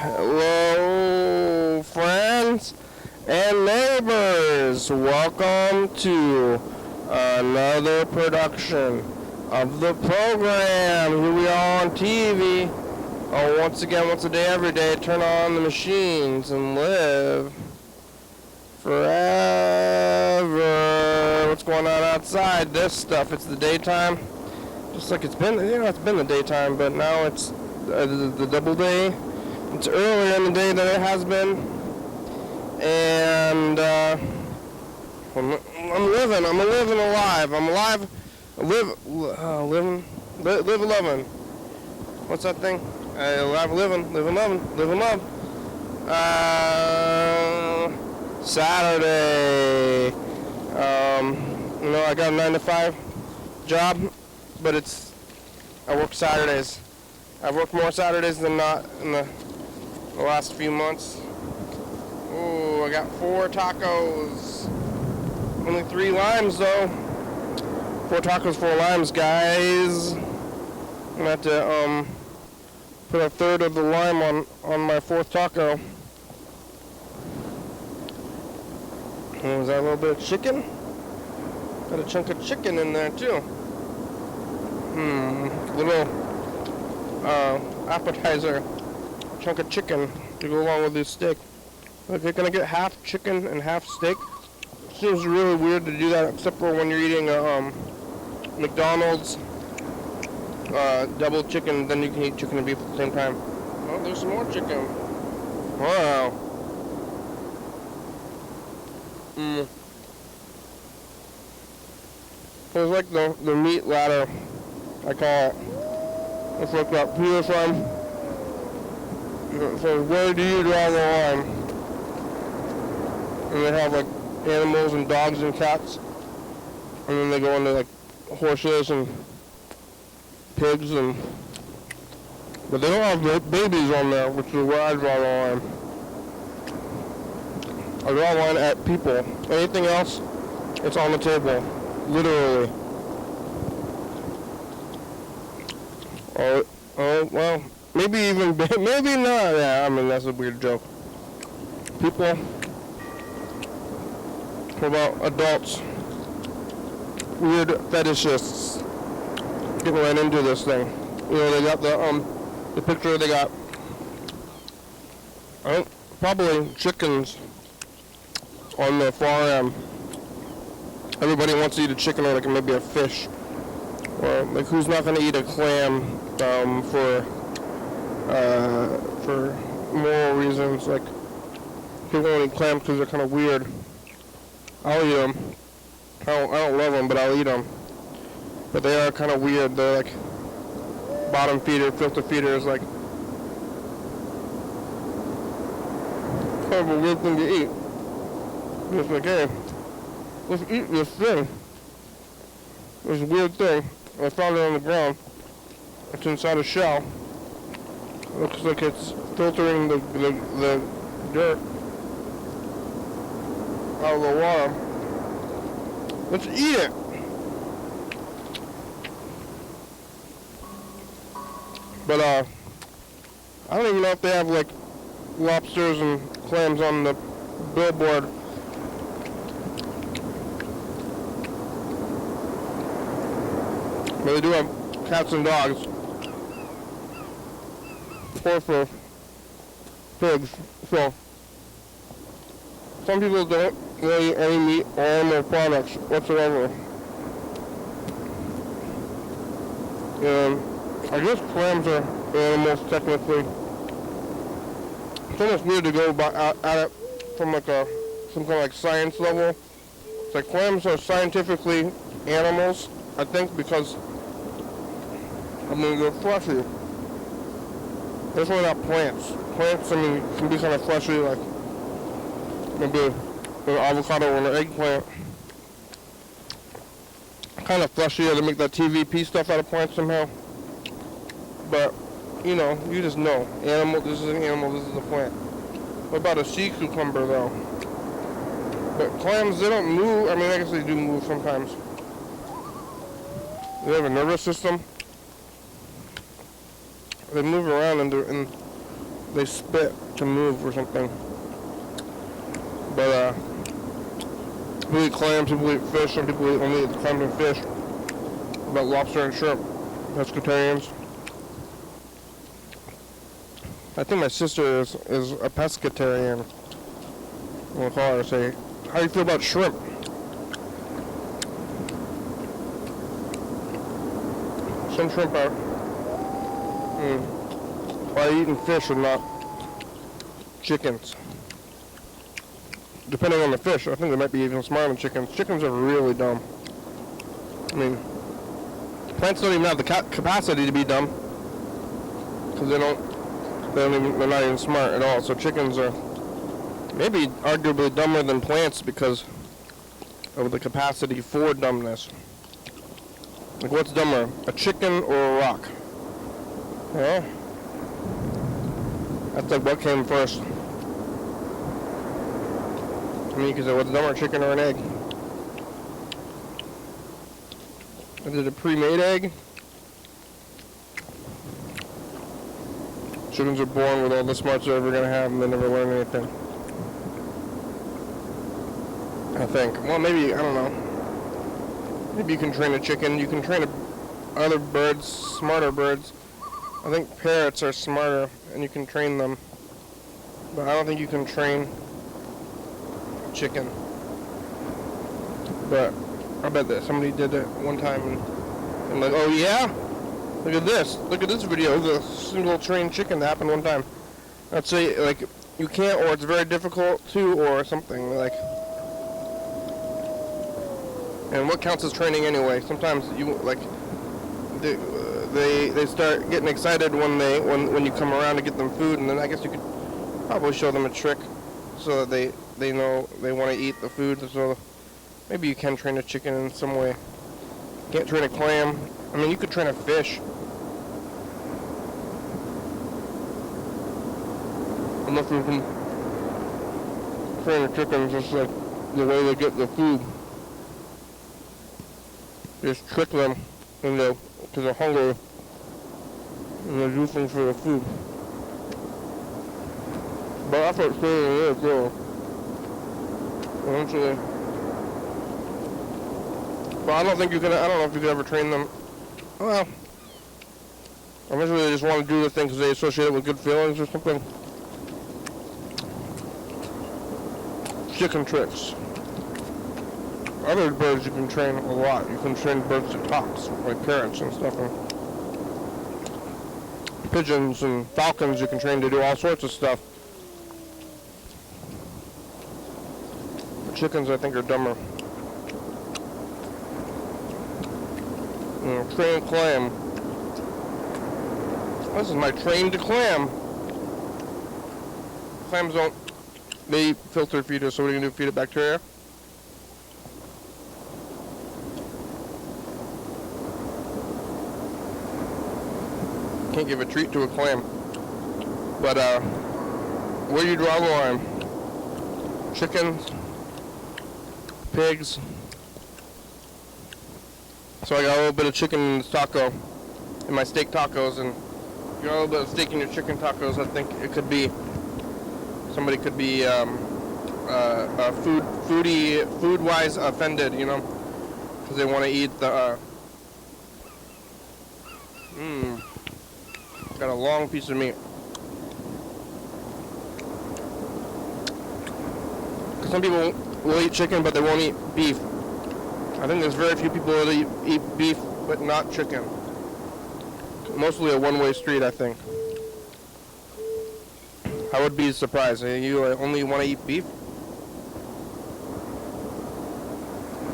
Hello, friends and neighbors. Welcome to another production of the program. Here we are on TV. Oh, once again, once a day, every day, turn on the machines and live forever. What's going on outside? This stuff, it's the daytime. Just like it's been, it's been the daytime, but now it's the double day. It's earlier in the day than it has been. And I'm living alive. I'm alive. Live 11. What's that thing? Alive, living, live and love. Saturday. I got a 9 to 5 job, but I work Saturdays. I've worked more Saturdays than not in the last few months. Ooh, I got 4 tacos. Only 3 limes though. 4 tacos, 4 limes, guys. I'm gonna have to put a third of the lime on my 4th taco. And was that a little bit of chicken? Got a chunk of chicken in there too. Little appetizer. Chunk of chicken to go along with this steak. Like, you're gonna get half chicken and half steak. Seems really weird to do that, except for when you're eating a McDonald's double chicken. Then you can eat chicken and beef at the same time. Oh, there's some more chicken. Wow. It's like the meat ladder, I call it. It's like that Peter from. So where do you draw the line? And they have like animals and dogs and cats, and then they go into like horses and pigs but they don't have babies on there, which is where I draw the line. I draw the line at people. Anything else, it's on the table, literally. Oh well. Maybe not. Yeah, I mean, that's a weird joke. People, what about adults? Weird fetishists getting right into this thing. They got the picture, they got, probably chickens on the far end. Everybody wants to eat a chicken or like maybe a fish. Or like, who's not going to eat a clam for moral reasons? Like, people don't eat clams because they're kind of weird. I'll eat them. I don't love them, but I'll eat them. But they are kind of weird. They're like bottom feeder, filter feeders, like kind of a weird thing to eat. Just like, hey, let's eat this thing. This weird thing. I found it on the ground. It's inside a shell. It looks like it's filtering the dirt out of the water. Let's eat it. But I don't even know if they have like lobsters and clams on the billboard. But they do have cats and dogs. Or for pigs. So some people don't really eat any meat or animal products whatsoever. And I guess clams are animals technically. It's almost weird to go at it from like some kind of like science level. It's like clams are scientifically animals, I think, because they're fleshy. They're really not plants. Plants, can be kind of fleshy, like maybe an avocado or an eggplant. Kind of fleshy, they make that TVP stuff out of plants somehow. But, you just know. Animal, this is an animal, this is a plant. What about a sea cucumber, though? But clams, they don't move. I guess they do move sometimes. They have a nervous system. They move around in they spit to move or something. But people eat clams, people eat fish, some people only eat clams and fish. What about lobster and shrimp? Pescatarians. I think my sister is a pescatarian. We'll call her, say, how do you feel about shrimp? Some shrimp are eating fish and not chickens. Depending on the fish, I think they might be even smarter than chickens. Chickens are really dumb. I mean, plants don't even have the capacity to be dumb because they're not even smart at all. So chickens are maybe arguably dumber than plants because of the capacity for dumbness. Like, what's dumber, a chicken or a rock? Yeah. That's like what came first. I mean, you could say, what's dumber, a chicken or an egg? Is it a pre-made egg? Chickens are born with all the smarts they're ever going to have and they never learn anything. I think. Well, maybe, I don't know. Maybe you can train a chicken. You can train other birds, smarter birds. I think parrots are smarter and you can train them. But I don't think you can train a chicken. But I bet that somebody did it one time and like, oh yeah? Look at this. Look at this video of the single trained chicken that happened one time. I'd say, like, you can't, or it's very difficult to, or something, like. And what counts as training anyway? Sometimes you, like, they start getting excited when you come around to get them food, and then I guess you could probably show them a trick so that they know they want to eat the food. So maybe you can train a chicken in some way. You can't train a clam. I mean, you could train a fish. Unless you can train a chicken just like the way they get the food. Just trick them because they're hungry and they do things for the food. But that's what training is, too. Eventually. But I don't know if you could ever train them. Well, eventually they just want to do the thing because they associate it with good feelings or something. Chicken tricks. Other birds you can train a lot. You can train birds to talk, like parrots and stuff. And pigeons and falcons you can train to do all sorts of stuff. But chickens, I think, are dumber. Trained clam. This is my trained clam. Clams don't. They eat filter feeders, so what are you going to do, feed it bacteria? Can't give a treat to a clam. But, where do you draw the line? Chickens? Pigs? So I got a little bit of chicken in this taco, in my steak tacos, and you got a little bit of steak in your chicken tacos. I think it could be, somebody could be food-wise offended, you know, because they want to eat the, got a long piece of meat. Some people will eat chicken, but they won't eat beef. I think there's very few people that eat beef, but not chicken. Mostly a one-way street, I think. I would be surprised. You only want to eat beef?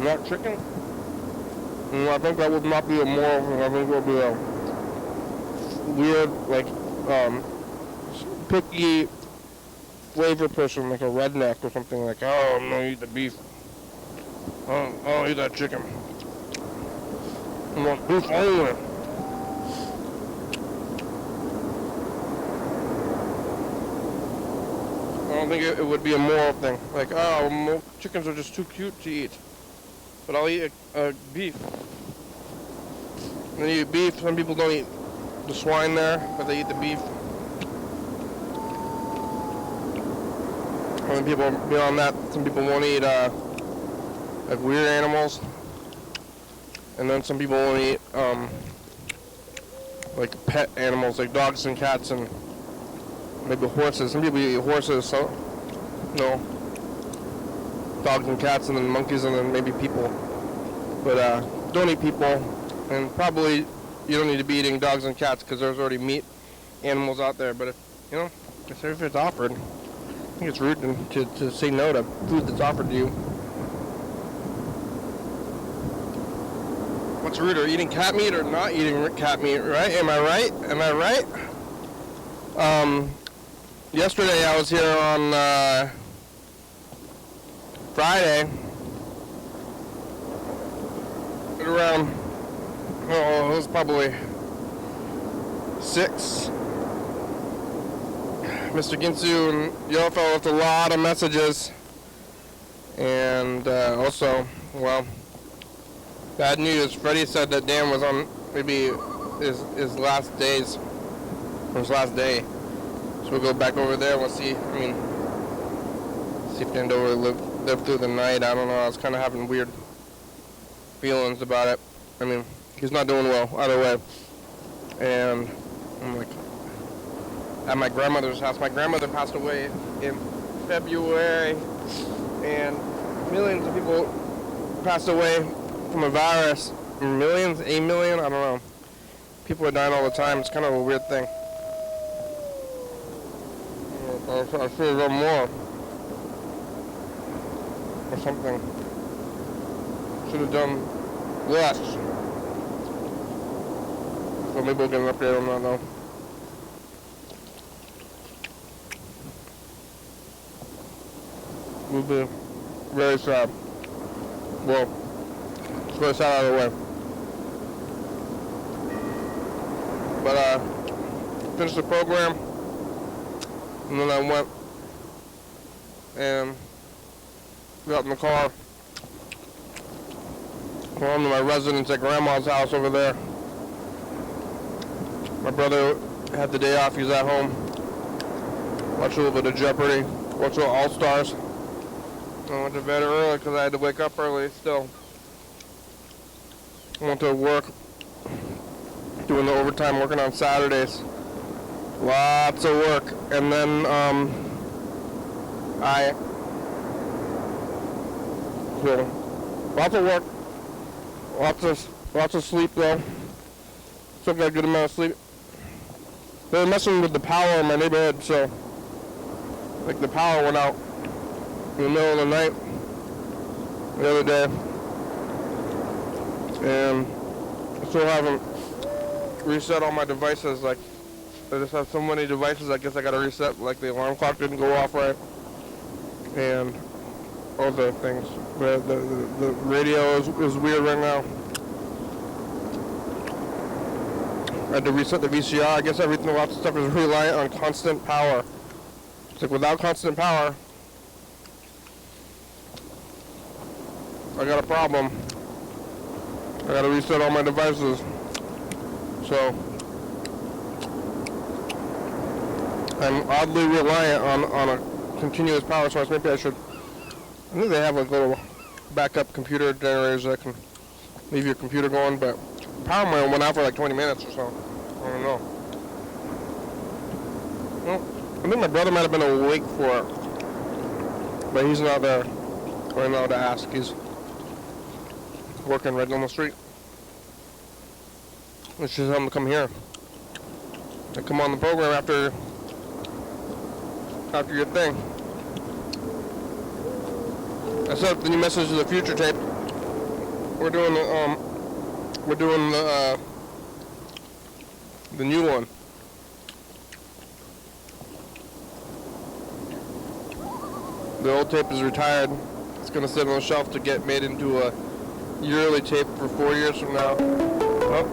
Not chicken? I think that would not be a moral thing. I think it would be a weird, like, picky flavor person, like a redneck or something, like, oh, I'm gonna eat the beef. I'll eat that chicken. I want beef only. I don't think it would be a moral thing. Like, oh, chickens are just too cute to eat. But I'll eat beef. And you eat beef. Some people don't eat the swine there, but they eat the beef. And then people beyond that, some people won't eat like weird animals, and then some people won't eat like pet animals, like dogs and cats and maybe horses. Some people eat horses, so dogs and cats, and then monkeys, and then maybe people. But don't eat people, and probably you don't need to be eating dogs and cats because there's already meat animals out there. But if it's offered, I think it's rude to say no to food that's offered to you. What's ruder, eating cat meat or not eating cat meat, right? Am I right? Am I right? Yesterday I was here on Friday at around, it was probably 6. Mr. Ginsu and Yofa left a lot of messages, and also, well, bad news. Freddie said that Dan was on maybe his last days, or his last day. So we'll go back over there. We'll see. See if Dan Dobler lived through the night. I don't know. I was kind of having weird feelings about it. He's not doing well either way. And I'm like, at my grandmother's house. My grandmother passed away in February, and millions of people passed away from a virus. Millions, 8 million, I don't know. People are dying all the time. It's kind of a weird thing. I should have done more. Or something. Should have done less. So maybe we'll get an update on that though. We'll be very sad. Well, it's very sad out of the way. But finished the program, and then I went and got in the car, home to my residence at Grandma's house over there. My brother had the day off, he was at home. Watched a little bit of Jeopardy, watched All Stars. I went to bed early because I had to wake up early still. I went to work, doing the overtime, working on Saturdays. Lots of work. And then lots of work, lots of sleep though. Still got a good amount of sleep. They were messing with the power in my neighborhood, so like the power went out in the middle of the night the other day, and I still haven't reset all my devices. Like, I just have so many devices, I guess I gotta reset. Like, the alarm clock didn't go off right, and all the things. The radio is weird right now. I had to reset the VCR. I guess everything, lots of stuff is reliant on constant power. It's like, without constant power, I got a problem. I gotta reset all my devices. So I'm oddly reliant on a continuous power source. Maybe I think they have like little backup computer generators that can leave your computer going, but power went out for like 20 minutes or so. I don't know. Well, I think my brother might have been awake for it, but he's not there right now to ask. He's working right down the street. Let's just have him come here and come on the program after your thing. I set up the new Message to the Future tape. We're doing the new one. The old tape is retired. It's gonna sit on the shelf to get made into a yearly tape for 4 years from now. Oh.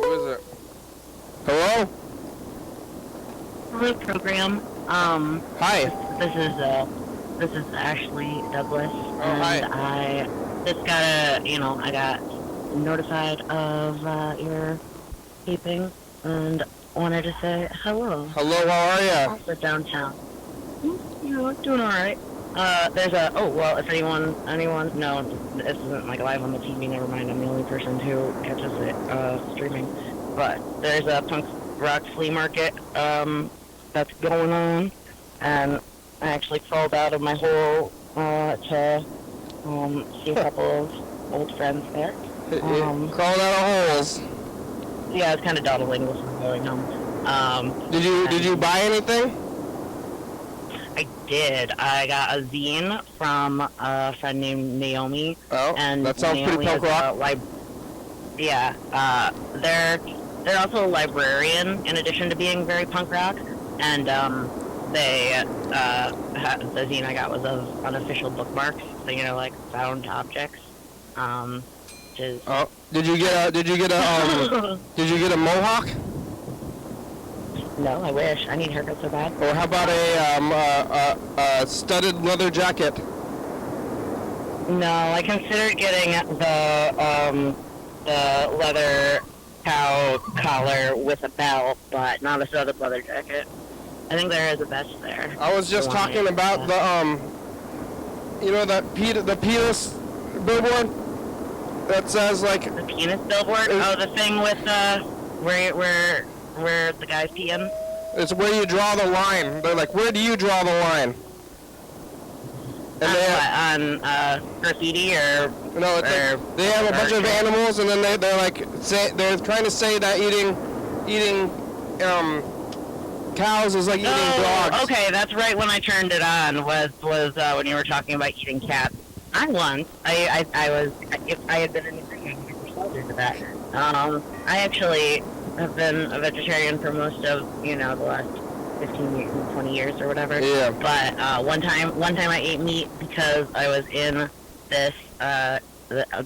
Who is it? Hello? Hello, program. Hi. This is Ashley Douglas, and hi. I just got I got notified of your landscaping, and wanted to say hello. Hello, how are ya? Also downtown. Doing all right. There's a, oh, well, if anyone, no, this isn't like live on the TV, never mind, I'm the only person who catches it, streaming. But there's a punk rock flea market, that's going on, and I actually crawled out of my hole, to, see a couple of old friends there. Crawled out of holes. Yeah, I was kind of dawdling before going home. Did you buy anything? I did. I got a zine from a friend named Naomi. Oh, and that sounds Naomi pretty punk rock. They're also a librarian in addition to being very punk rock, and the zine I got was of unofficial bookmarks, so like found objects. Which is Oh, did you get a mohawk? No, I wish. I need haircuts so bad. Or how about a studded leather jacket? No, I considered getting the leather cow collar with a bell, but not a studded leather jacket. I think there is a vest there. I was just talking about the the penis billboard that says like The penis billboard? Oh, the thing with where the guys pee in? it's where you draw the line. They're like, where do you draw the line? And On graffiti or no, they have a bunch of animals, and then they're trying to say that eating cows is like eating dogs. Okay, that's right. When I turned it on was when you were talking about eating cats. I had been in the that. I actually have been a vegetarian for most of the last 15 years, 20 years or whatever. Yeah. But one time I ate meat because I was in this I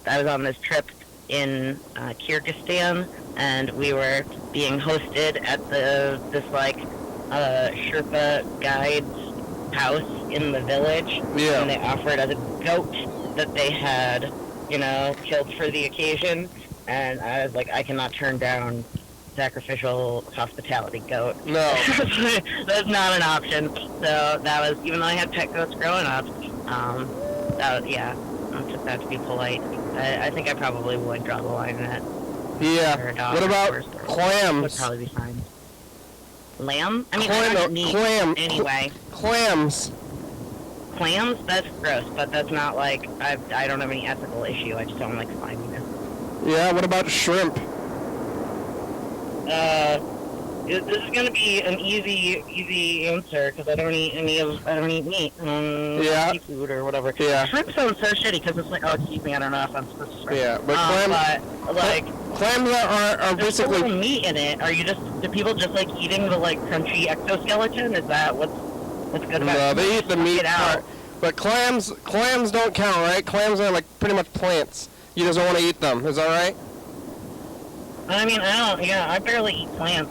was on this trip in Kyrgyzstan, and we were being hosted at this Sherpa guide's house in the village. Yeah. And they offered us a goat that they had, killed for the occasion, and I was like, I cannot turn down sacrificial hospitality goat. No. That's not an option. So that was, even though I had pet goats growing up, that was, yeah, I took that to be polite. I think I probably would draw the line at Yeah. What about clams? Would probably be fine. Lamb? I mean, Clam- I don't meat clam- anyway. Clams. Clams? That's gross, but that's not like, I don't have any ethical issue. I just don't like sliminess. Yeah. What about shrimp? This is gonna be an easy answer because I don't eat meat. Yeah. Seafood or whatever. Yeah. Shrimp sounds so shitty because it's like, oh, excuse me, I don't know if I'm supposed to. Yeah, but clams are there's so little basically meat in it. Do people just like eating the crunchy exoskeleton? Is that what's good about it? no, they eat the meat out. part. But clams don't count, right? Clams are like pretty much plants. You just don't want to eat them. Is that right? I mean, I barely eat plants.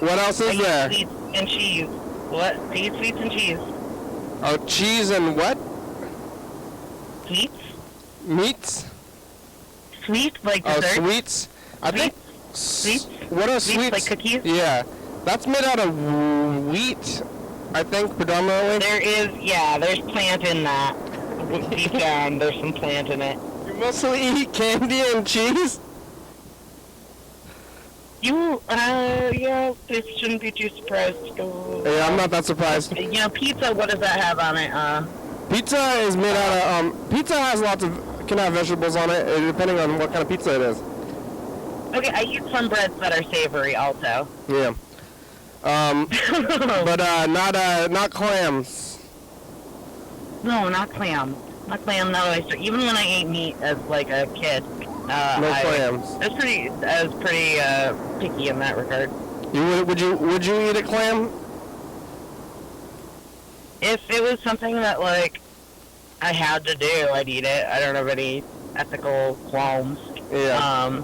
What else is there? I eat sweets and cheese. What? I eat sweets and cheese. Oh, cheese and what? Sweets? Meats? Sweets, like Oh, dessert? sweets? I think... Sweets? What are Sweets, sweets? like cookies? Yeah. That's made out of wheat, I think, predominantly. There's plant in that. Deep down, there's some plant in it. You mostly eat candy and cheese? This shouldn't be too surprised. Yeah, I'm not that surprised. Pizza, what does that have on it? Pizza is made out of, pizza has can have vegetables on it, depending on what kind of pizza it is. Okay, I eat some breads that are savory also. Yeah. But not clams. No, not clam. Not clam, not oyster. Even when I ate meat as like a kid, No clams. I was pretty picky in that regard. Would you eat a clam? If it was something that like I had to do, I'd eat it. I don't have any ethical qualms. Yeah.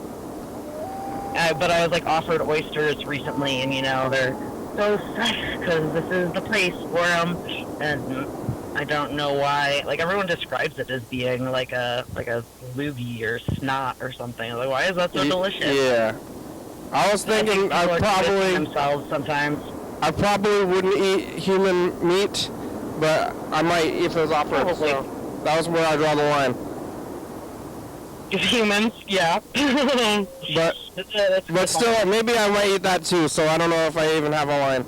But I was like offered oysters recently, and they're so fresh because this is the place for them. And I don't know why. Like everyone describes it as being like a loogie or snot or something. Like why is that so delicious? Yeah. I was thinking I probably themselves sometimes. I probably wouldn't eat human meat, but I might if it was offered. Probably. So that was where I draw the line. Humans, yeah. But still, maybe I might eat that too. So I don't know if I even have a line.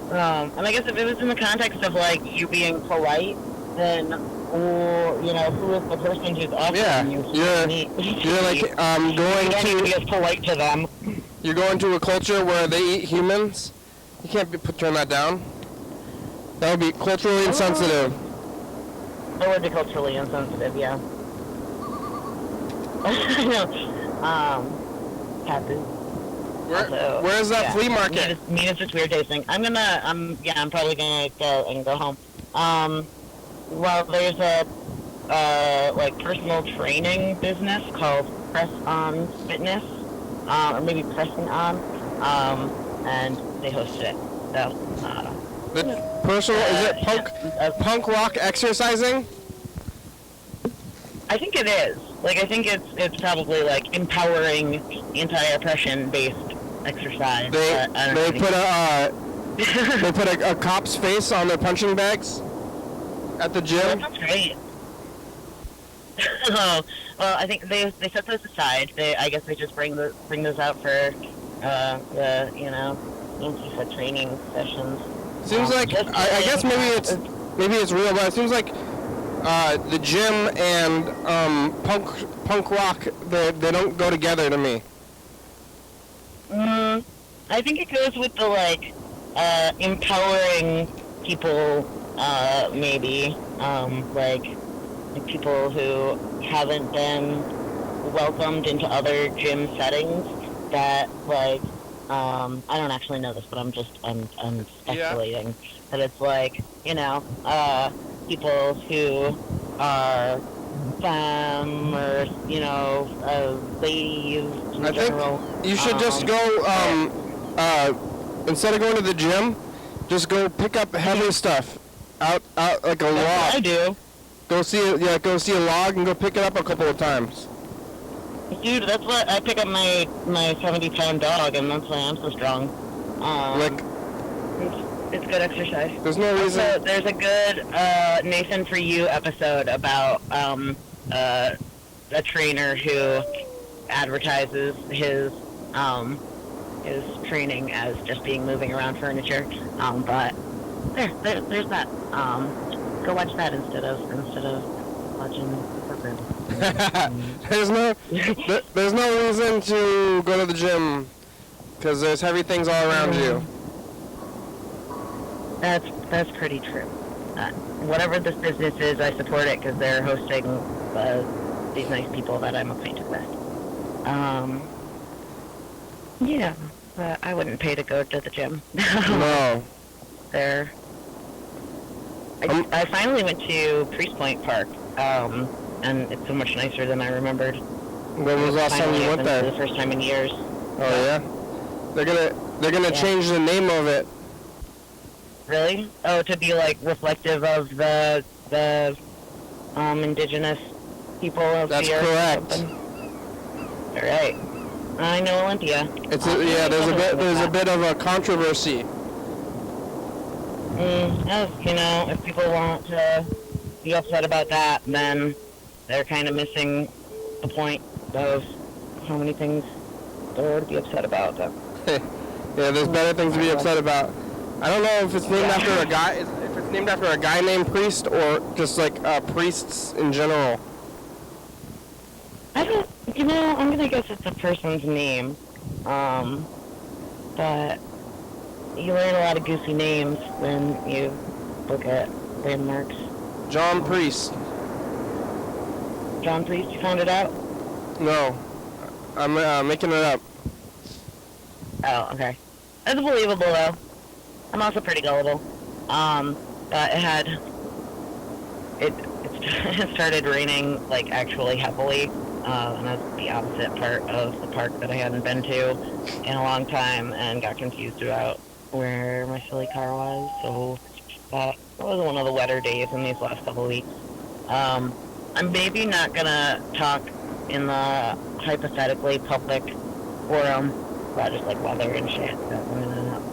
And I guess if it was in the context of like you being polite, then you know who is the person who's offering you meat? You're like going to be as polite to them. You're going to a culture where they eat humans. You can't turn that down. That would be culturally insensitive. That would be culturally insensitive, yeah. Taboo. Where's that flea market? Meat is just weird tasting. I'm probably gonna go and go home. Well, there's a like personal training business called Press On Fitness, or maybe Pressing On, and they hosted it. So, personal is it punk rock exercising? I think it is. Like I think it's probably like empowering anti-oppression based exercise. They put a cop's face on their punching bags at the gym. That's great. Well, I think they set those aside. I guess they just bring those out for the Antifa training sessions. Seems like I guess maybe it's real, but it seems like the gym and punk rock they don't go together to me. I think it goes with the like empowering people, maybe like people who haven't been welcomed into other gym settings that like I don't actually know this, but I'm speculating that it's like people who are femme or ladies in general. Think you should just go instead of going to the gym, just go pick up heavy stuff out like a log. What I do. Go see a log and go pick it up a couple of times. Dude, that's what I pick up my 70-pound dog, and that's why I'm so strong. It's good exercise. There's no reason. Also, there's a good Nathan For You episode about a trainer who advertises his training as just being moving around furniture. But there's that. Go watch that instead of watching the program. There's no reason to go to the gym because there's heavy things all around you. That's pretty true. Whatever this business is, I support it because they're hosting these nice people that I'm acquainted with. Yeah, but I wouldn't pay to go to the gym. No. I finally went to Priest Point Park, and it's so much nicer than I remembered. When was the last time you went there? For the first time in years. Oh yeah? They're gonna change the name of it. Really? Oh, to be like reflective of the indigenous people of the earth. That's correct. All right. I know Olympia. There's a bit of a controversy. If people want to be upset about that, then they're kind of missing the point of how many things there are to be upset about. So. Yeah, there's better things to be upset about. I don't know if it's named after a guy. If it's named after a guy named Priest or just like priests in general. I don't. I'm gonna guess it's a person's name. But you learn a lot of goofy names when you look at landmarks. John Priest. John Priest, you found it out? No, I'm making it up. Oh, okay. That's believable though. I'm also pretty gullible. But it started raining like actually heavily, and that's the opposite part of the park that I hadn't been to in a long time, and got confused about where my silly car was. So it was one of the wetter days in these last couple of weeks. I'm maybe not gonna talk in the hypothetically public forum about just like weather and shit. But I'm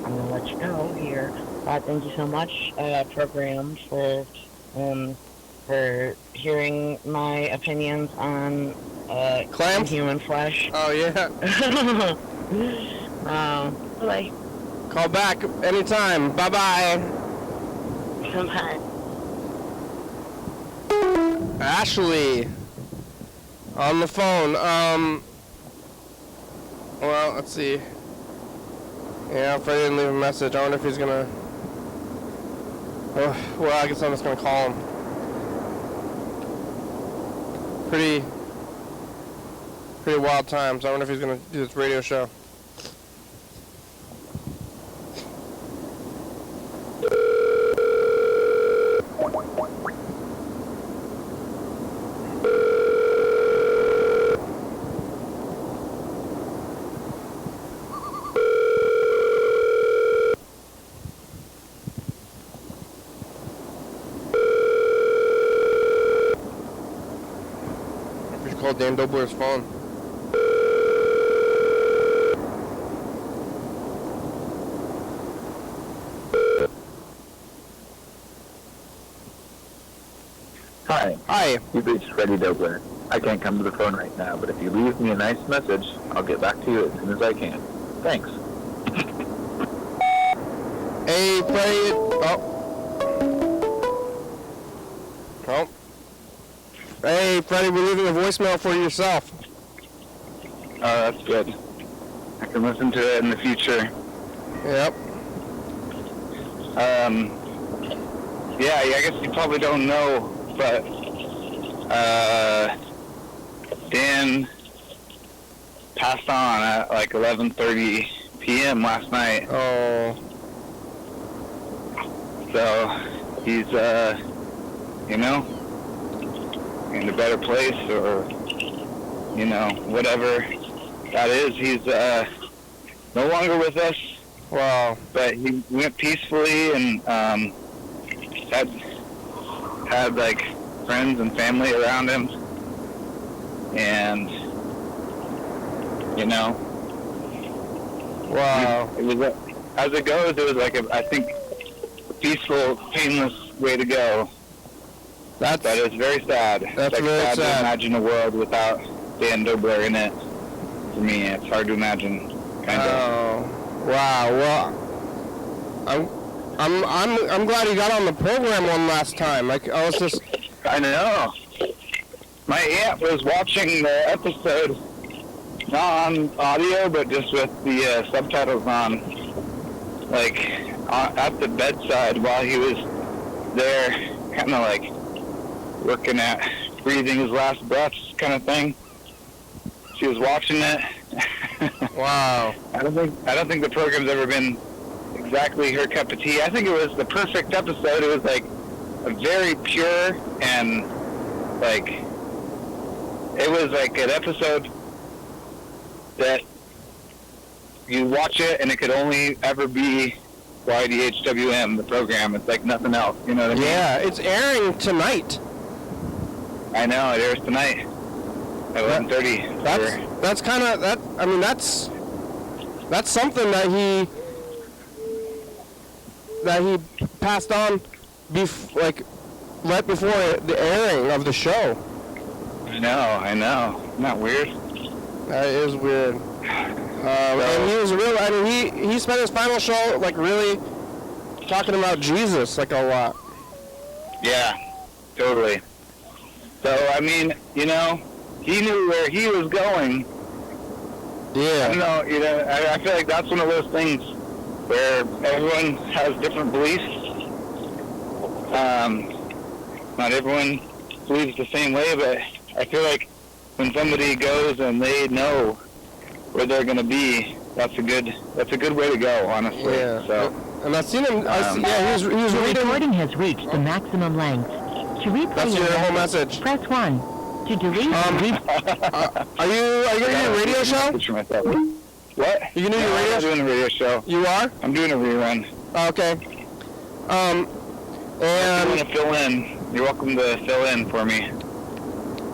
gonna let you know here. Thank you so much, program, for hearing my opinions on Clams? human flesh. Oh, yeah. Bye. Call back anytime. Bye-bye. Bye. Ashley. On the phone. Well, let's see. Yeah, Freddie didn't leave a message. I wonder if he's gonna... Oh, well, I guess I'm just gonna call him. Pretty wild times. I wonder if he's gonna do this radio show. We should call Dan Dobler's phone. Hi, Hi. you've reached Freddie Dobler. I can't come to the phone right now, but if you leave me a nice message, I'll get back to you as soon as I can. Thanks. Hey, Freddie. Oh. Oh. Hey, Freddie, we're leaving a voicemail for yourself. Oh, that's good. I can listen to it in the future. Yep. Yeah, I guess you probably don't know, but Dan passed on at like 11:30 p.m. last night. Oh. So he's, in a better place, or, whatever that is. He's no longer with us. Wow. But he went peacefully and had like friends and family around him, and Wow. it was as it goes. It was like I think peaceful, painless way to go. But it's very sad. That's it's very sad sad. to imagine a world without Dan Dobler in it. For me, it's hard to imagine. Kind of. Oh. Wow. Well, I'm glad he got on the program one last time. I was just. I know. My aunt was watching the episode, not on audio, but just with the subtitles on, like, at the bedside while he was there, kind of like working at breathing his last breaths kind of thing. She was watching it. Wow. I don't think the program's ever been exactly her cup of tea. I think it was the perfect episode. It was like a very pure and like it was like an episode that you watch it and it could only ever be YDHWM, the program. It's like nothing else. You know what I mean? Yeah, it's airing tonight. I know, it airs tonight at 11:30. That's kind of that. I mean, that's something that he passed on, like right before the airing of the show. I know. Isn't that weird? That is weird. And he was real. I mean, he spent his final show like really talking about Jesus like a lot. Yeah, totally. So I mean, he knew where he was going. Yeah. I don't know, I feel like that's one of those things where everyone has different beliefs. Not everyone believes the same way, but I feel like when somebody goes and they know where they're going to be, that's a good way to go, honestly. Yeah. So, and I've seen him. He was The reading. recording has reached the maximum length. To replay That's your whole message. press 1. To delete, Are you gonna do a radio show? Picture myself. What? You gonna do a radio I'm show? doing a radio show. You are? I'm doing a rerun. Okay. And if you want to fill in, you're welcome to fill in for me.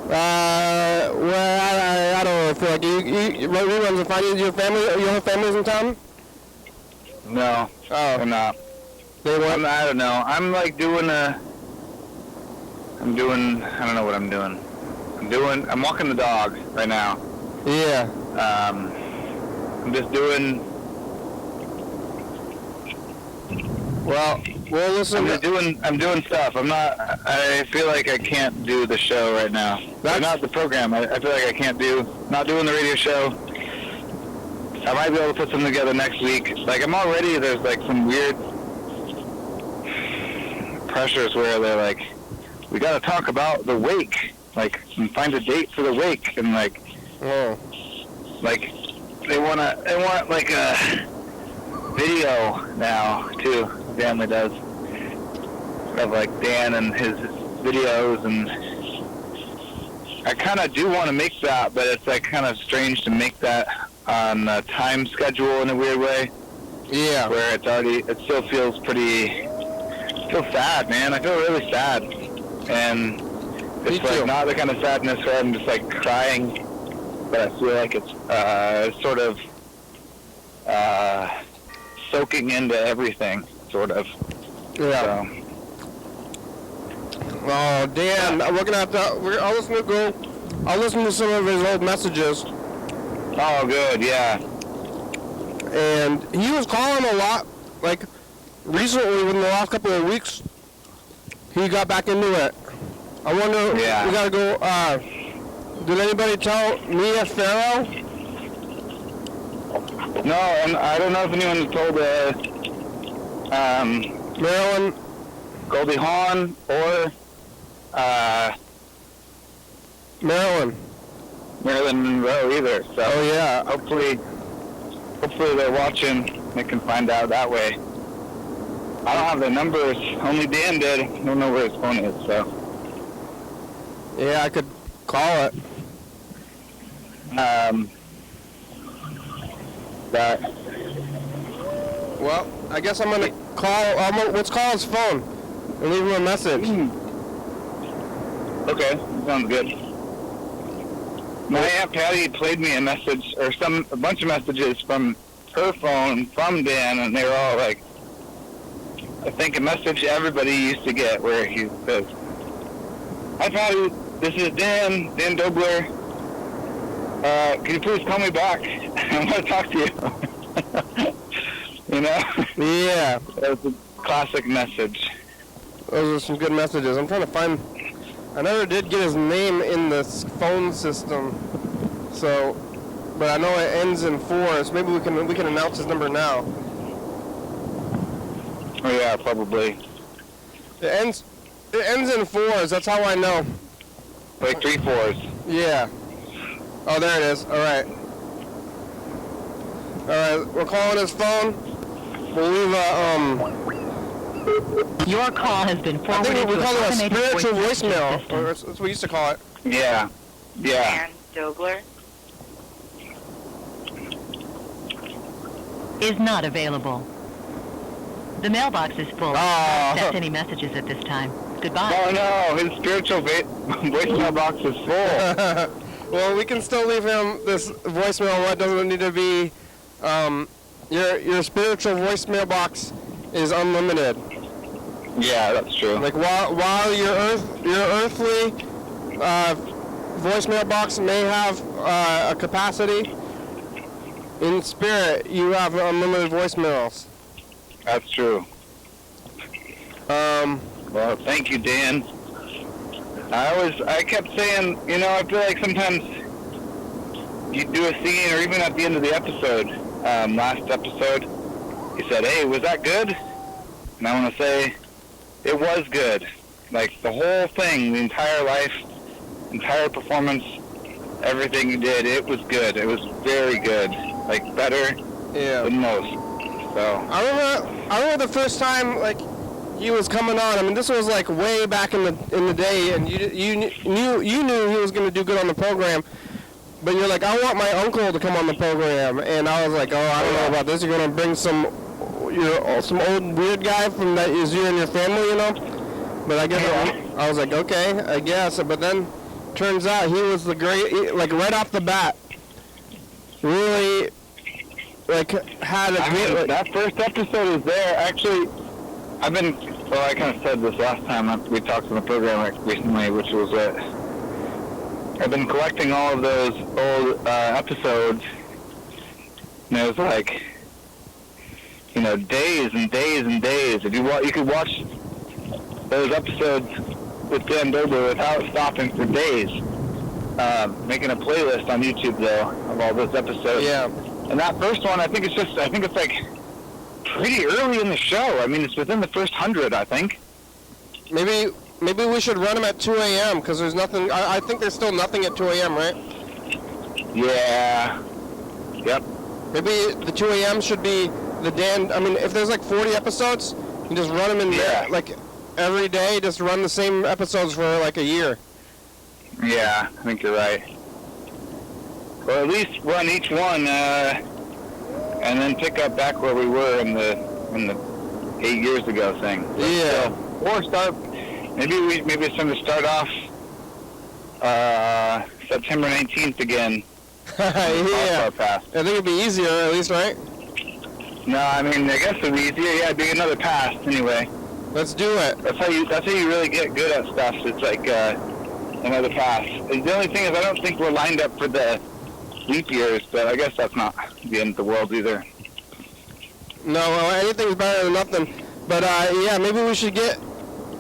Well, I don't feel like you reruns. If I need your family, your whole family's in town. No, Oh, I'm not. they want. I don't know. I'm like doing I don't know what I'm doing. I'm walking the dog right now. Yeah. I'm just doing, Well, listen. I'm doing stuff. I feel like I can't do the show right now. Not the program. I feel like I not doing the radio show. I might be able to put something together next week. Like, there's like some weird pressures where they're like, we got to talk about the wake, like, and find a date for the wake, and like, like they want like a video now too. Family does of like Dan and his videos, and I kind of do want to make that, but it's like kind of strange to make that on a time schedule in a weird way. Yeah. Where it still feels sad, man. I feel really sad. And it's like not the kind of sadness where I'm just like crying, but I feel like it's sort of soaking into everything, sort of. Yeah. So. Oh, Dan, we're gonna have to. I'll listen to some of his old messages. Oh, good, yeah. And he was calling a lot, like, recently, within the last couple of weeks, he got back into it. I wonder, we gotta go, did anybody tell Mia Farrow? No, and I don't know if anyone told, Marilyn? Goldie Hawn or, Marilyn Monroe either, so. Oh, yeah. Hopefully they're watching. They can find out that way. I don't have their numbers. Only Dan did. I don't know where his phone is, so. Yeah, I could call it. But. Well, I guess I'm gonna let's call his phone and leave him a message. Okay, sounds good. My Aunt Patty played me a message, or a bunch of messages from her phone from Dan, and they were all like, I think a message everybody used to get where he says, "Hi Patty, this is Dan Dobler. Can you please call me back? I want to talk to you." You know? Yeah. That was a classic message. Those are some good messages. I'm trying to find. I never did get his name in the phone system, so, but I know it ends in 4. So maybe we can announce his number now. Oh yeah, probably. It ends in 4s. That's how I know. Like 3 4s. Yeah. Oh, there it is. All right. We're calling his phone. We'll leave Your call has been I forwarded think we to call it a automated spiritual voice voicemail. system. Or that's what we used to call it. Yeah. Dan Dobler. Is not available. The mailbox is full. Oh. Don't accept any messages at this time. Goodbye. Oh no, his spiritual voicemail box is full. Well, we can still leave him this voicemail. What doesn't need to be. Your spiritual voicemail box is unlimited. Yeah, that's true. Like while your earthly voicemail box may have a capacity, in spirit you have unlimited voicemails. That's true. Well, thank you, Dan. I kept saying, I feel like sometimes you do a scene, or even at the end of the episode, last episode, you said, "Hey, was that good?" And I want to say, it was good. Like, the whole thing, the entire life, entire performance, everything you did, it was good. It was very good. Like, better than most. So. I remember the first time, like, he was coming on. I mean, this was like way back in the day, and you knew he was going to do good on the program. But you're like, I want my uncle to come on the program, and I was like, oh, I don't know about this. You're going to bring some old weird guy from that is you and your family, But I guess I was like, okay, I guess. But then turns out he was the great, like right off the bat, really, like had a great. Like, that first episode is there. Actually, I kind of said this last time we talked on the program recently, which was that I've been collecting all of those old episodes, and it was like, days and days and days. If you could watch those episodes with Dan Dobler without stopping for days. Making a playlist on YouTube though of all those episodes. Yeah. And that first one, I think it's like pretty early in the show. I mean, it's within the first 100, I think. Maybe we should run them at 2 a.m. because there's nothing. I think there's still nothing at 2 a.m. Right? Yeah. Yep. Maybe the 2 a.m. should be the Dan. I mean, if there's like 40 episodes, you just run them in there like every day. Just run the same episodes for like a year. Yeah, I think you're right. Or at least run each one, and then pick up back where we were in the 8 years ago thing. Yeah. Or maybe it's time to start off September 19th again. Yeah. I think it'd be easier, at least, right? No, I mean, I guess it'd be easier. Yeah, it'd be another pass anyway. Let's do it. That's how you really get good at stuff. It's like another pass. And the only thing is, I don't think we're lined up for the leap years, but I guess that's not the end of the world either. No, well, anything's better than nothing. But yeah, maybe we should get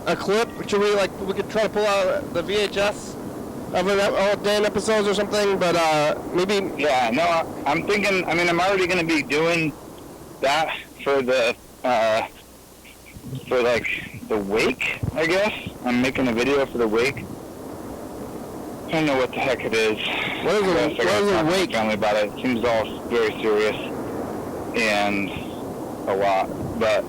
a clip. Should we we could try to pull out the VHS of all Dan episodes or something? But maybe. Yeah, no, I'm thinking. I mean, I'm already going to be doing that for the the wake. I guess I'm making a video for the wake. I don't know what the heck it is. What is a wake? Family about it. It seems all very serious and a lot. But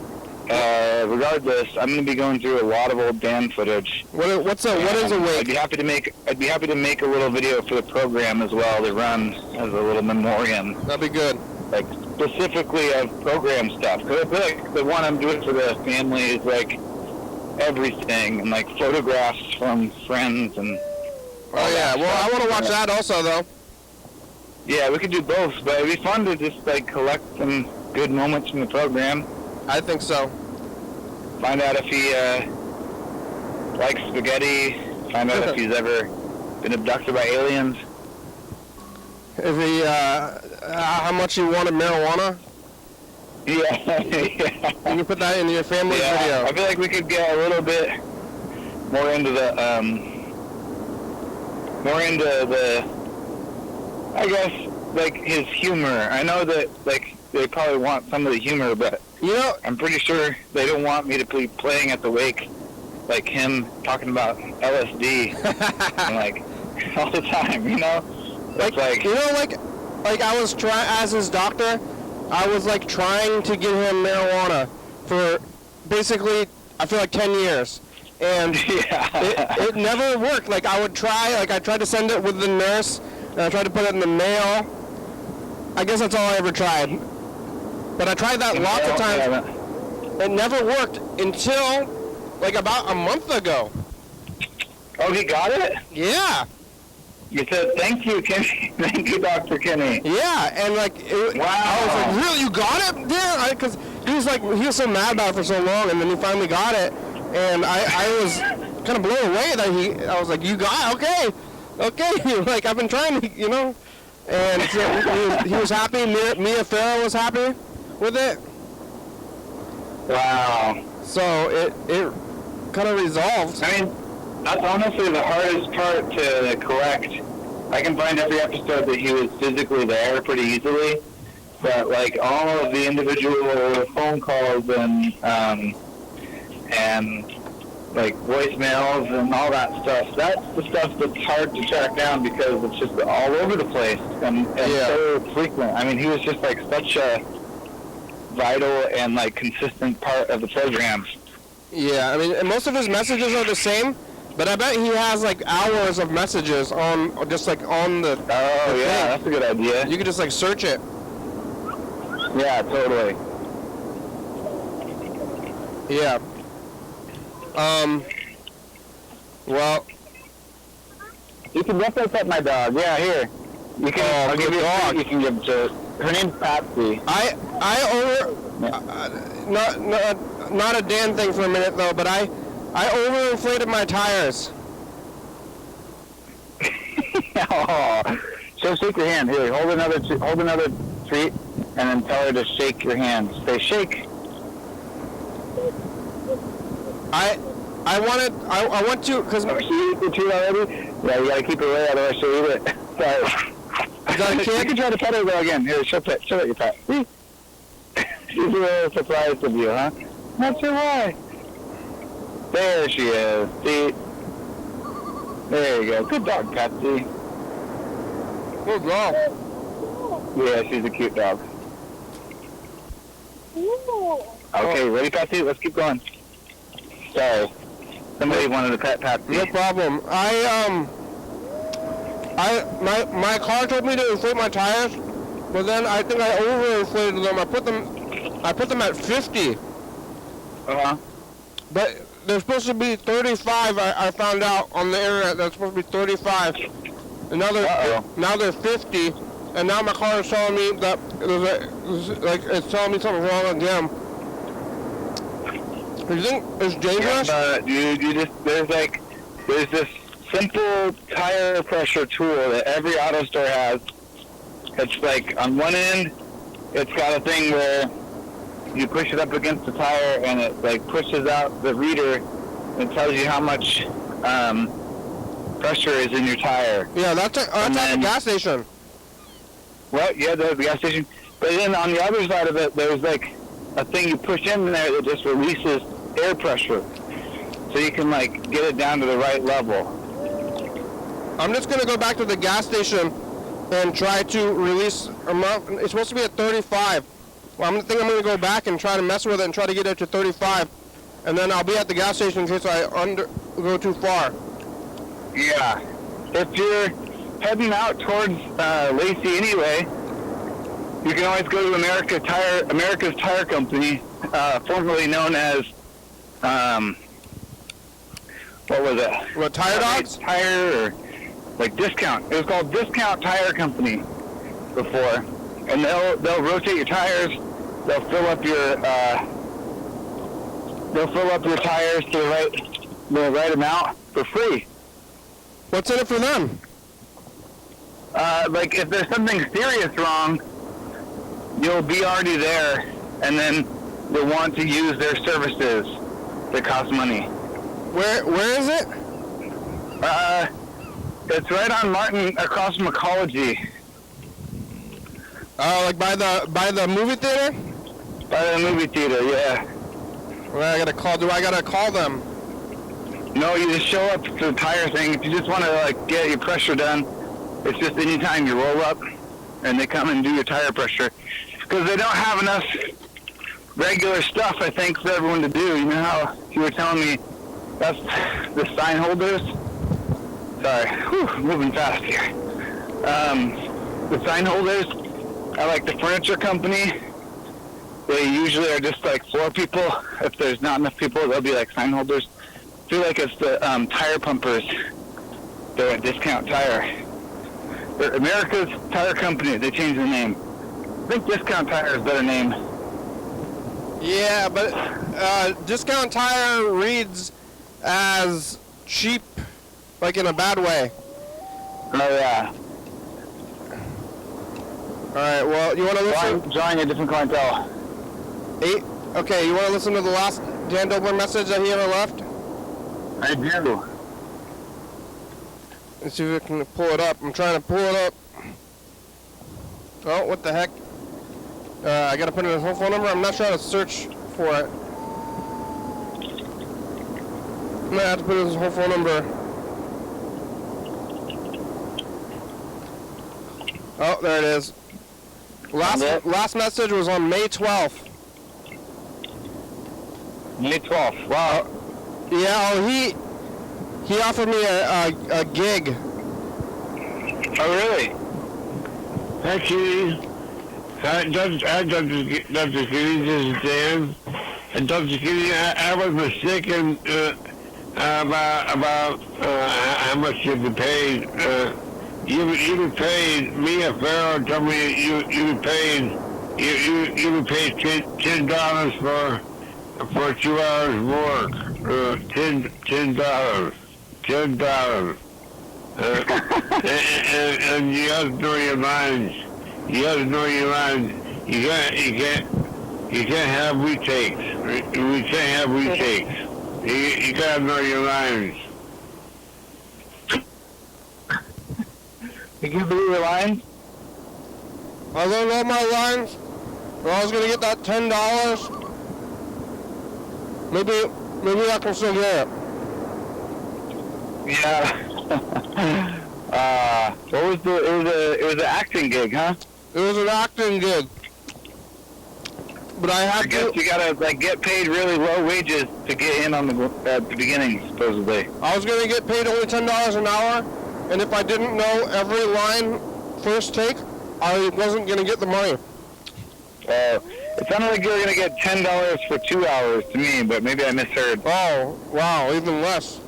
regardless, I'm going to be going through a lot of old Dan footage. What is a wake? I'd be happy to make a little video for the program as well to run as a little memoriam. That'd be good. Like specifically of program stuff. Because I feel like the one I'm doing for the family is like everything and like photographs from friends and. Oh yeah, well I want to watch that also though. Yeah, we could do both, but it'd be fun to just like collect some good moments from the program. I think so. Find out if he likes spaghetti. Find out if he's ever been abducted by aliens. If he, how much he wanted marijuana. Yeah. You can put that in your family video. I feel like we could get a little bit more into the I guess, like, his humor. I know that, like, they probably want some of the humor, but I'm pretty sure they don't want me to be playing at the wake, like him talking about LSD, and, like, all the time, Like I was trying, as his doctor, I was, like, trying to get him marijuana for basically, I feel like 10 years. And it never worked. Like, I would try, I tried to send it with the nurse, and I tried to put it in the mail. I guess that's all I ever tried. But I tried that lots of times. It never worked until, like, about a month ago. Oh, he got it? Yeah. You said, thank you, Kenny. Thank you, Dr. Kenny. Yeah, and, like, wow. I was like, really, you got it? Yeah, because he was so mad about it for so long, and then he finally got it. And I was kind of blown away that I was like, you got it? Okay. Like, I've been trying to, And so he was happy. Mia Farrow was happy with it. Wow. So it kind of resolved. I mean, that's honestly the hardest part to collect. I can find every episode that he was physically there pretty easily. But, like, all of the individual phone calls and like voicemails and all that stuff. That's the stuff that's hard to track down because it's just all over the place and so frequent. I mean, he was just like such a vital and like consistent part of the program. Yeah, I mean, and most of his messages are the same, but I bet he has like hours of messages on just like on the. Oh yeah, that's a good idea. You could just like search it. Yeah, totally. Yeah. Well, You can definitely pet my dog. Yeah, here. You can. Oh, I'll give good you a dog. treat you can give to. Her name's Patsy. not a damn thing for a minute though, but I overinflated my tires. Oh, so shake your hand. Here, hold another treat, and then tell her to shake your hand. Say shake. I want to, because Oh, she ate the treat already? Yeah, you gotta keep it away, otherwise she'll eat it. Sorry. Is that a You kid? can try to pet her though again. Here, show it your pet. See? She's a little surprised of you, huh? Not sure why. There she is. See? There you go. Good dog, Patsy. Good dog. Yeah, she's a cute dog. Okay, ready, Patsy? Let's keep going. Sorry. Somebody wanted to pet Patsy. No problem. My car told me to inflate my tires, but then I think I overinflated them. I put them at 50, Uh-huh. but they're supposed to be 35. I found out on the internet they're supposed to be 35, and now they're 50, and now my car is telling me that it's telling me something wrong again. Do you think it's dangerous? There's this simple tire pressure tool that every auto store has. It's like on one end, it's got a thing where you push it up against the tire and it like pushes out the reader and tells you how much pressure is in your tire. Yeah, that's at the gas station. Well, yeah, the gas station. But then on the other side of it, there's like a thing you push in there that just releases air pressure, so you can like get it down to the right level. I'm just gonna go back to the gas station and try to release amount. It's supposed to be at 35. Well, I'm gonna go back and try to mess with it and try to get it to 35, and then I'll be at the gas station in case I go too far. Yeah, if you're heading out towards Lacey anyway, you can always go to America's Tire Company, formerly known as what was it? What, Tire Dogs? Tire or like Discount. It was called Discount Tire Company before, and they'll rotate your tires. They'll fill up your tires to the right amount for free. What's in it for them? Like if there's something serious wrong, you'll be already there, and then you'll want to use their services that cost money. Where is it? It's right on Martin, across from Ecology. Oh, like by the movie theater? By the movie theater, yeah. Well, do I gotta call them? No, you just show up to the tire thing. If you just want to like get your pressure done, it's just anytime you roll up, and they come and do your tire pressure, because they don't have enough regular stuff, I think, for everyone to do. You know how you were telling me that's the sign holders? Sorry, moving fast here. The sign holders are like the furniture company. They usually are just like 4 people. If there's not enough people, they'll be like sign holders. I feel like it's the tire pumpers. They're a Discount Tire. They're America's Tire Company. They changed the name. I think Discount Tire is a better name. Yeah, but Discount Tire reads as cheap, like in a bad way. Oh, yeah. Alright, well, you want to listen? Drawing a different clientele. Okay, you want to listen to the last Dan Dobler message that he ever left? I do. Let's see if we can pull it up. I'm trying to pull it up. Oh, what the heck? I gotta put in his whole phone number. I'm not sure how to search for it. I'm gonna have to put in his whole phone number. Oh, there it is. Last message was on May 12th. May 12th. Wow. Yeah, oh, he offered me a gig. Oh, really? Actually, Dr. Kitty, this is Dan. And Dr. Kitty, I was mistaken. about how much you've been paid. You've been paid. Mia Farrow told me you've been paid. You've been paid $10 for 2 hours work. $10. And you have to know your lines. You have to know your lines. You can't have retakes. We can't have retakes. You gotta know your lines. You can believe your lines? I don't know my lines. But I was gonna get that $10. Maybe I can still get it. Yeah. What was it was an acting gig, huh? It was an acting gig. But I I had guess to. you gotta get paid really low wages to get in on at the beginning, supposedly. I was gonna get paid only $10 an hour, and if I didn't know every line first take, I wasn't gonna get the money. It sounded like you were gonna get $10 for 2 hours to me, but maybe I misheard. Oh, wow, even less.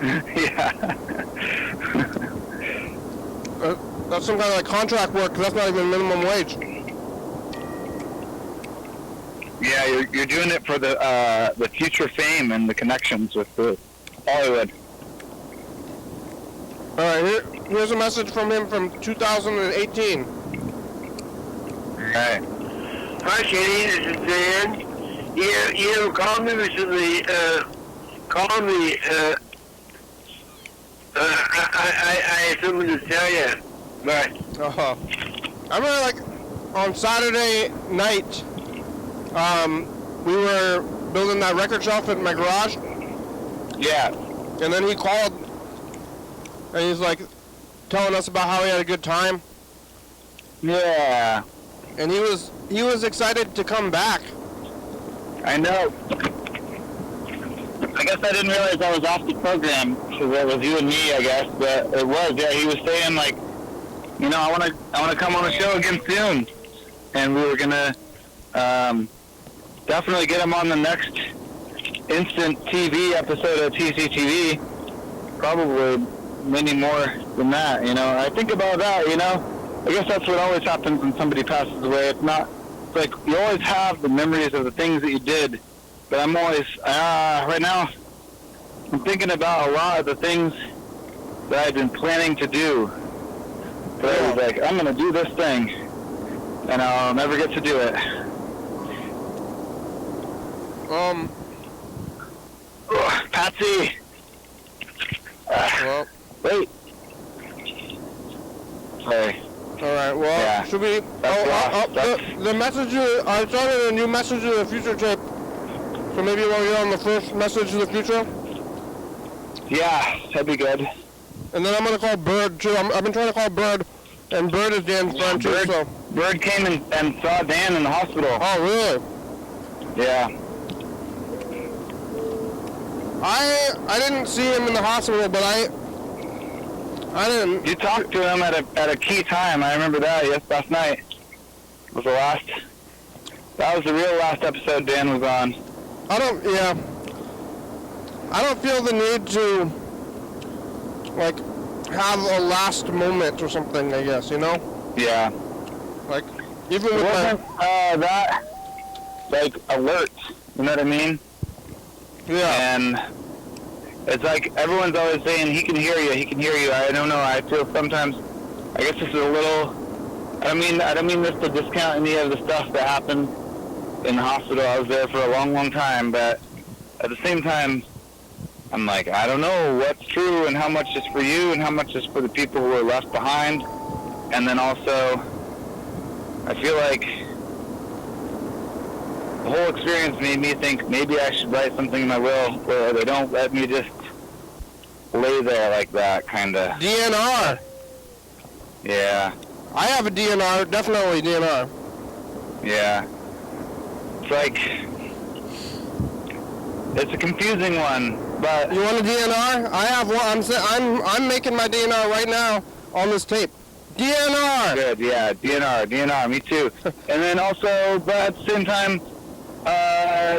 Yeah. That's some kind of like contract work, 'cause that's not even minimum wage. Yeah, you're doing it for the future fame and the connections with the Hollywood. All right, here's a message from him from 2018. Right. Hi, Kenny. This is Dan. You called me recently. Called me. I had something to tell you. But I remember, like, on Saturday night, we were building that record shelf in my garage, Yeah. and then he called, and he's like telling us about how he had a good time, Yeah. and he was excited to come back. I know. I guess I didn't realize I was off the program because it was you and me, I guess. But it was. Yeah, he was saying like, you know, I want to come on the show again soon, and we were gonna definitely get him on the next instant TV episode of TCTV. Probably many more than that. You know, I think about that. You know, I guess that's what always happens when somebody passes away. It's like you always have the memories of the things that you did, but I'm always right now I'm thinking about a lot of the things that I've been planning to do. But I was like, I'm gonna do this thing, and I'll never get to do it. Patsy. Well, Wait. Sorry. all right. Well, Yeah. should we? The message. I started a new message of the future tape. So maybe we'll get on the first message of the future, Yeah, that'd be good. and then I'm gonna call Bird too. I've been trying to call Bird, and Bird is Dan's friend too. So. Bird came and saw Dan in the hospital. Oh, really? Yeah. I didn't see him in the hospital, but I didn't. You talked to him at a key time. I remember that. Yes, last night was the last. That was the real last episode Dan was on. I don't feel the need to, like, have a last moment or something, I guess, you know? Yeah. Like, even It with wasn't that like alert. You know what I mean? yeah. And it's like everyone's always saying he can hear you. He can hear you. I don't know. I feel sometimes. I guess this is a little. I don't mean this to discount any of the stuff that happened in the hospital. I was there for a long, long time, but at the same time, I'm like, I don't know what's true and how much is for you and how much is for the people who are left behind. And then also, I feel like the whole experience made me think maybe I should write something in my will where they don't let me just lay there like that, kind of. DNR. Yeah, I have a DNR, definitely DNR. yeah. It's like, it's a confusing one, but You want a DNR? I have one. I'm making my DNR right now on this tape. DNR. good, yeah, DNR, me too. And then also, but at the same time,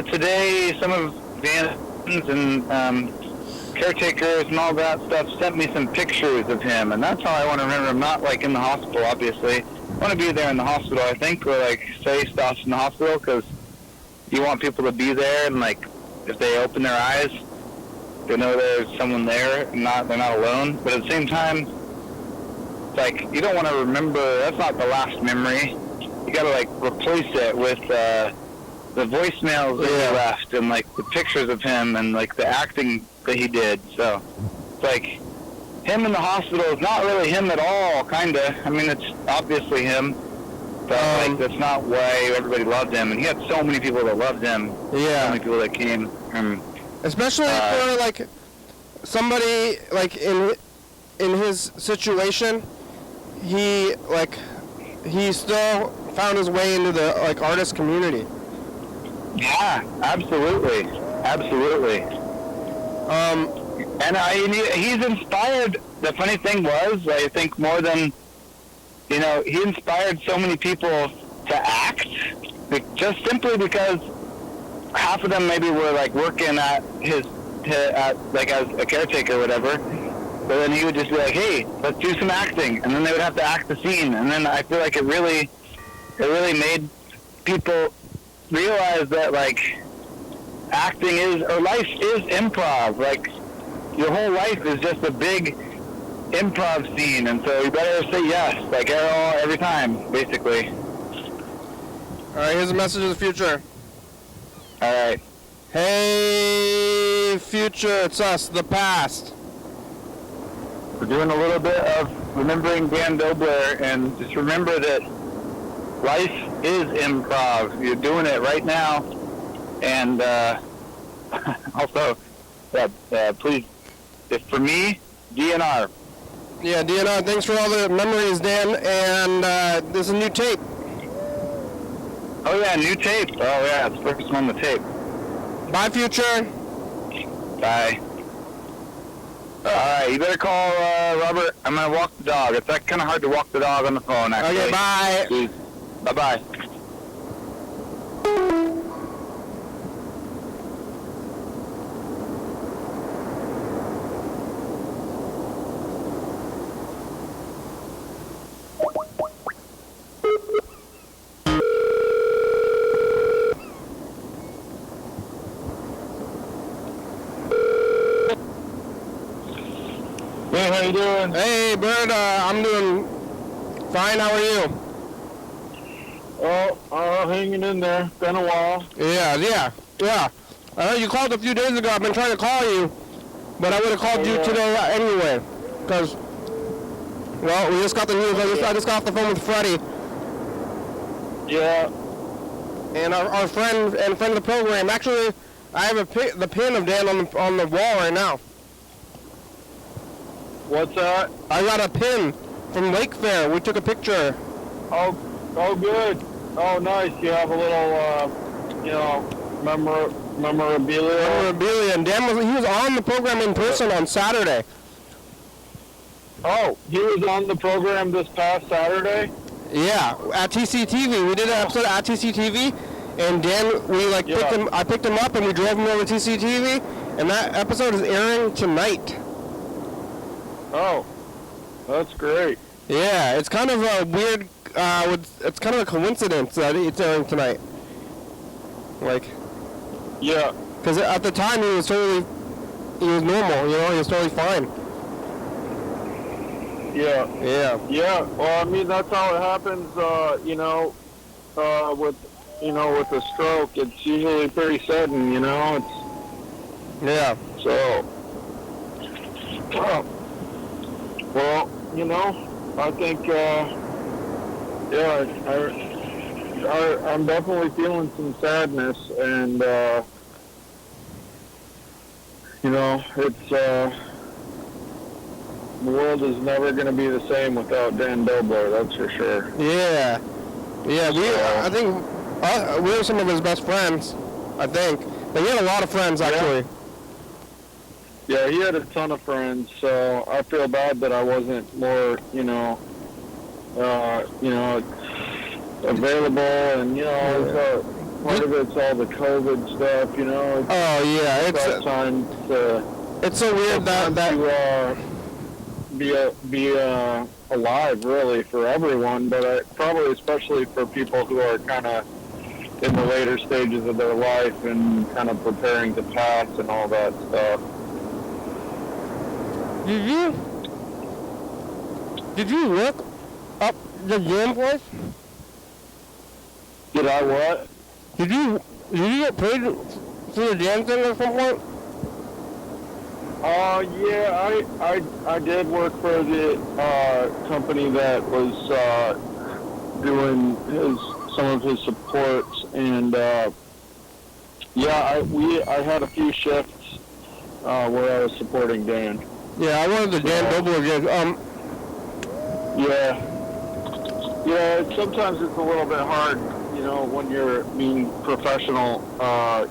today some of Dan's and caretakers and all that stuff sent me some pictures of him, and that's how I want to remember him. Not like in the hospital, obviously. I want to be there in the hospital, I think, or like say stuff in the hospital, because you want people to be there, and like if they open their eyes, they know there's someone there, and they're not alone. But at the same time, it's like you don't want to remember. That's not the last memory. You got to like replace it with the voicemails that he left, and like the pictures of him, and like the acting that he did. So it's like him in the hospital is not really him at all, kinda. I mean, it's obviously him, but like that's not why everybody loved him. And he had so many people that loved him. Yeah. So many people that came. Especially for like somebody like in his situation, he still found his way into the like artist community. Yeah, absolutely. And he's inspired. The funny thing was, I think more than, he inspired so many people to act, just simply because half of them maybe were like working at like as a caretaker or whatever. But then he would just be like, hey, let's do some acting. And then they would have to act the scene. And then I feel like it really made people realize that like acting life is improv. Like your whole life is just a big improv scene, and so you better say yes, like every time, basically. All right, here's a message of the future. All right. Hey, future, it's us, the past. We're doing a little bit of remembering Dan Dobler, and just remember that life is improv. You're doing it right now, and also, please, if for me, DNR. Yeah, DNR, thanks for all the memories, Dan, and there's a new tape. Oh yeah, new tape. Oh yeah, it's the first one on the tape. Bye, future. Bye. Alright, you better call Robert. I'm going to walk the dog. It's like kind of hard to walk the dog on the phone, actually. Okay, bye. Bye-bye. Hey, how you doing? Hey, Bird, I'm doing fine. How are you? Oh, hanging in there. Been a while. Yeah. I know you called a few days ago. I've been trying to call you, but I would have called you today anyway. Because, well, we just got the news. I just got off the phone with Freddie. Yeah. And our friend and friend of the program. Actually, I have the pin of Dan on the wall right now. What's that? I got a pin from Lake Fair. We took a picture. Oh, good. Oh, nice. You have a little, memorabilia. Memorabilia. And Dan was on the program in person on Saturday. Oh, he was on the program this past Saturday? Yeah, at TCTV. We did an episode at TCTV, and Dan, I picked him up and we drove him over to TCTV, and that episode is airing tonight. Oh, that's great. Yeah, it's kind of a weird, it's kind of a coincidence that it's airing tonight. Yeah. Because at the time he was normal, he was totally fine. Yeah. Yeah. Well, I mean, that's how it happens, with a stroke. It's usually pretty sudden, Yeah. So, well, I think, I'm definitely feeling some sadness, and, it's, the world is never going to be the same without Dan Dobler, that's for sure. Yeah. I think we were some of his best friends, I think. But he had a lot of friends, actually. Yeah, he had a ton of friends, so I feel bad that I wasn't more, available, and, part of it's all the COVID stuff, Oh, yeah. It's time to It's so weird that to be alive, really, for everyone, but probably especially for people who are kind of in the later stages of their life and kind of preparing to pass and all that stuff. Did you look up the jam place? Did I what? Did you get paid for the jam thing at some point? Yeah, I did work for the company that was doing some of his supports, and yeah, I had a few shifts where I was supporting Dan. Yeah, I wanted the Dan Dobler gig. Yeah. Sometimes it's a little bit hard, you know, when you're being professional,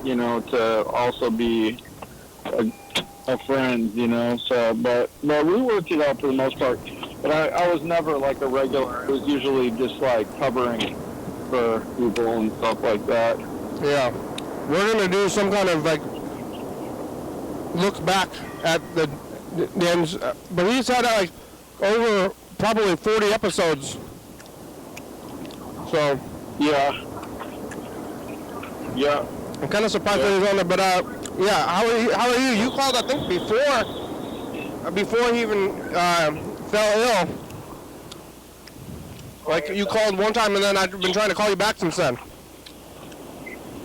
you know, to also be a friend, you know. So, but no, we worked it out for the most part. But I was never like a regular. It was usually just like covering for people and stuff like that. Yeah, we're gonna do some kind of like look back at the Dan's, but he's had like over probably 40 episodes. So Yeah. I'm kind of surprised that he's on there, but yeah. How are you? You called, I think, before he even fell ill. Like you called one time, and then I've been trying to call you back since then.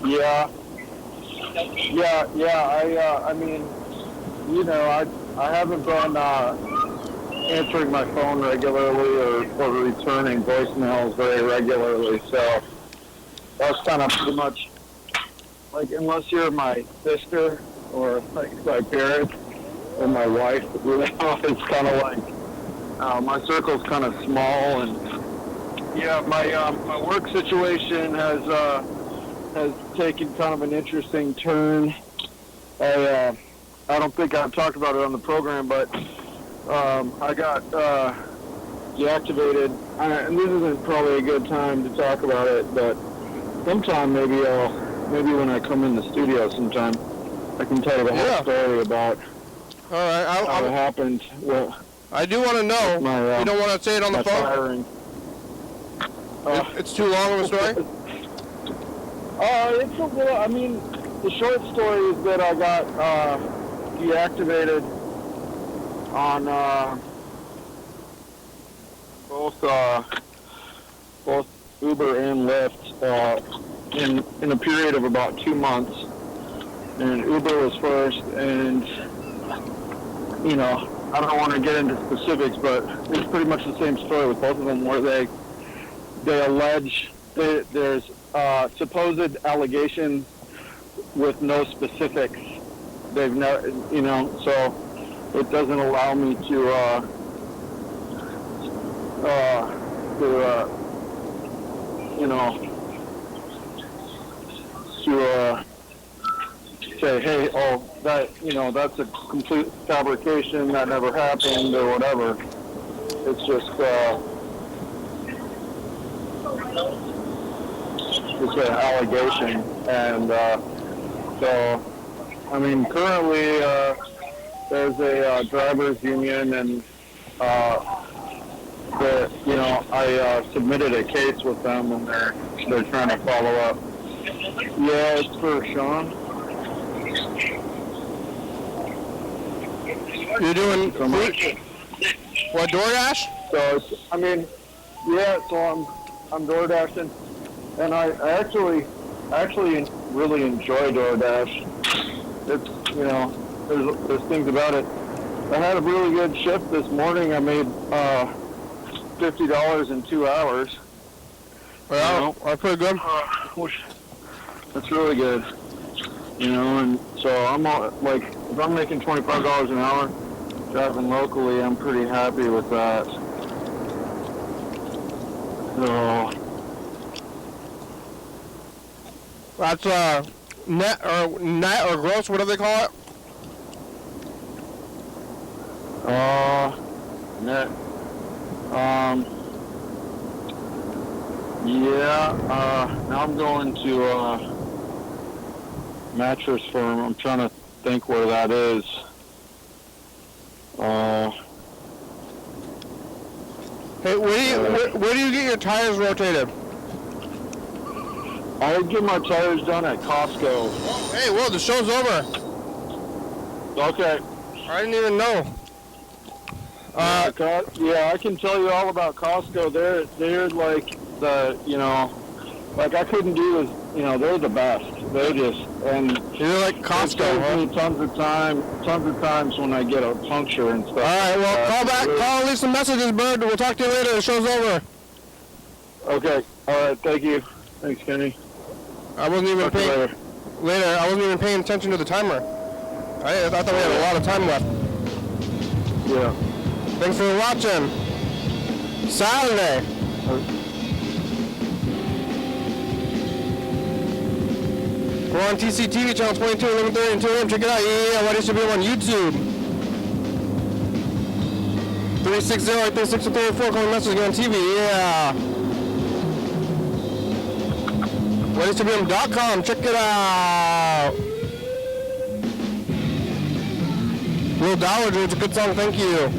Yeah. I mean, you know, I haven't been answering my phone regularly or returning voicemails very regularly, so that's kind of pretty much like, unless you're my sister or like my parents or my wife, you know, it's kind of like my circle's kind of small, and yeah, my work situation has taken kind of an interesting turn. I don't think I've talked about it on the program, but I got deactivated, and this isn't probably a good time to talk about it, but sometime maybe when I come in the studio sometime, I can tell you the whole story about All right, how it happened. Well, I do want to know. You don't want to say it on the phone? Firing. It's too long of a story? It's a little, I mean, the short story is that I got deactivated on both Uber and Lyft in a period of about 2 months. And Uber was first, and, you know, I don't want to get into specifics, but it's pretty much the same story with both of them, where they allege there's supposed allegations with no specifics. They've never, you know, so it doesn't allow me to you know, to say, hey, oh, that, you know, that's a complete fabrication, that never happened, or whatever. It's just an allegation, and so, I mean, currently there's a drivers union, and you know, I submitted a case with them, and they're trying to follow up. Yeah, it's for Sean. You're doing what, DoorDash? So it's, I mean, yeah. So I'm DoorDashing, and I actually really enjoy DoorDash. It's, you know, there's things about it. I had a really good shift this morning. I made $50 in 2 hours. Well, you know? that's pretty good. That's really good. You know, and so I'm like, if I'm making $25 an hour driving locally, I'm pretty happy with that. So that's net or gross, what do they call it? Net. Yeah, now I'm going to Mattress Firm. I'm trying to think where that is. Hey, where do you get your tires rotated? I get my tires done at Costco. Hey, whoa, the show's over. Okay. I didn't even know. Yeah, I can tell you all about Costco. They're like like I couldn't do this. They're the best. They're just You're like Costco, huh? me tons of times when I get a puncture and stuff. All right, well, call back, really, call, leave some messages, Bird. We'll talk to you later. The show's over. Okay. All right. Thank you. Thanks, Kenny. I wasn't even Talk to you paying. later. I wasn't even paying attention to the timer. I thought we had a lot of time left. Yeah. Thanks for watching. Saturday. We're on TCTV channel 22, 11:30 and 2 a.m. Check it out. Yeah, YDHWM on YouTube. 360-836-34. Call message on TV. Yeah. YDHWM.com. Check it out. Will Dobler, it's a good song. Thank you.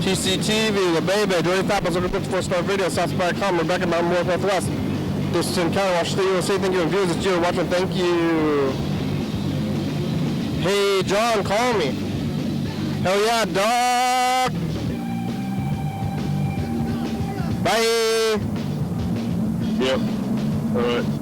TCTV, the baby, Jordy Fapples, looking for 4-star video, Southspire.com, Rebecca Mountain North Northwest, Thurston County, Washington State, USA. Thank you, and viewers, it's Jerry watching. Thank you. Hey, John, call me. Hell yeah, dog. Bye. Yep. All right.